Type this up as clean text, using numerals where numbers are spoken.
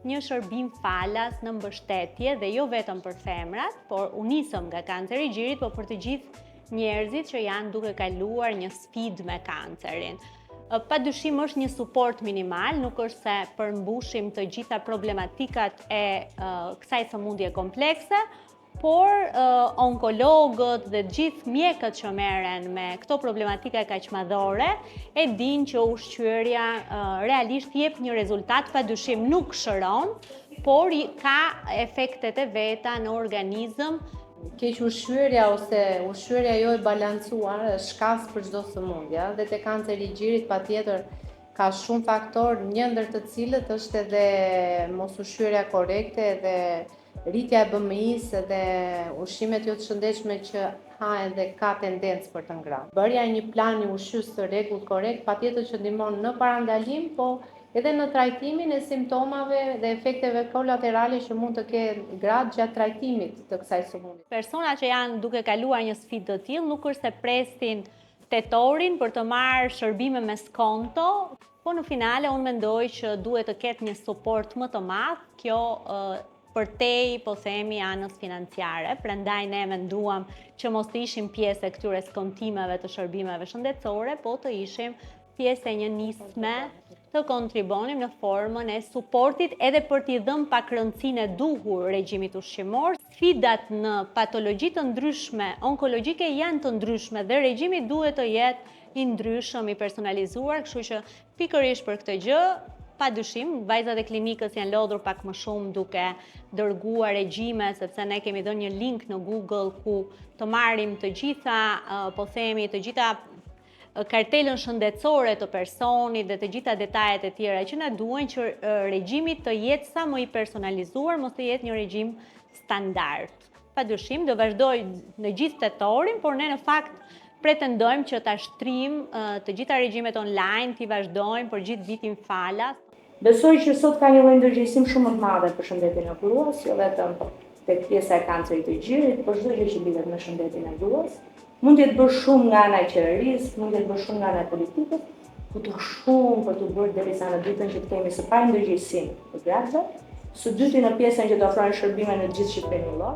një shërbim falas në mbështetje dhe jo vetëm për femrat, por u nisëm nga kanceri i gjirit, por për të gjithë njerëzit që janë duke kaluar një sfidë me kancerin. Padyshim është një suport minimal, nuk është se përmbushim të gjitha problematikat e kësaj sëmundje komplekse, por onkologët dhe gjithë mjekët që merren me këto problematika kaq madhore e dinë që ushqyerja realisht jep një rezultat, padyshim nuk shëron, por ka efektet e veta në organizëm. Keq ushqyerja ose ushqyerja jo e balancuar është shkas për çdo sëmundje, dhe te kanceri i gjirit patjetër ka shumë faktor, një ndër të cilët është edhe mos ushqyerja korrekte dhe rritja e BMI-s dhe ushqimet jo të shëndetshme që ha edhe ka tendencë për të ngrahur. Bërja e një plani ushqyes të rregullt korrekt patjetër që ndihmon në parandalim, po edhe në trajtimin e simptomave dhe efekteve kolaterale që mund të kenë gratë gjatë trajtimit të kësaj sëmundje. Personat që janë duke kaluar një sfidë të tillë nuk është se presin tetorin për të marrë shërbime me skonto, po në finale unë mendoj që duhet të ketë një suport më të madh, kjo përtej po themi anës financiare, prandaj ne menduam që mos të ishim pjesë e këtyre skontimeve të shërbimeve shëndetësore, po të ishim pjesë e një nisme të kontribonim në formën e suportit edhe për t'i dhënë pak rëndësinë e duhur regjimit ushqimor. Sfidat në patologji të ndryshme onkologjike janë të ndryshme dhe regjimi duhet të jetë i ndryshëm, i personalizuar, kështu që pikërisht për këtë gjë, padyshim, vajzat e klinikës janë lodhur pak më shumë duke dërguar regjime, sepse ne kemi dhënë një link në Google ku të marrim të gjitha, po themi, të gjitha kartelën shëndetësore të personit dhe të gjitha detajet e tjera që na duhen që regjimi të jetë sa më i personalizuar, mos të jetë një regjim standard. Padyshim do vazhdoj në gjithë tetorin, por ne në fakt pretendojmë që ta shtrijmë të gjitha regjimet online, t'i vazhdojmë për gjithë vitin falas. Besoj që sot ka një lloj ndërgjegjësim shumë të madhe për shëndetin e gruas, jo vetëm tek pjesa e kancerit të gjirit, por çdo gjë që lidhet me shëndetin e gruas. Mund të jetë bërë shumë nga ana e qeverisë, mund të jetë bërë shumë nga ana e politikës, por të shumë për të bërë derisa në ditën që të kemi së pari ndërgjegjësim të gratë, së dyti në pjesën që të ofrojnë shërbime në gjithë Shqipërinë.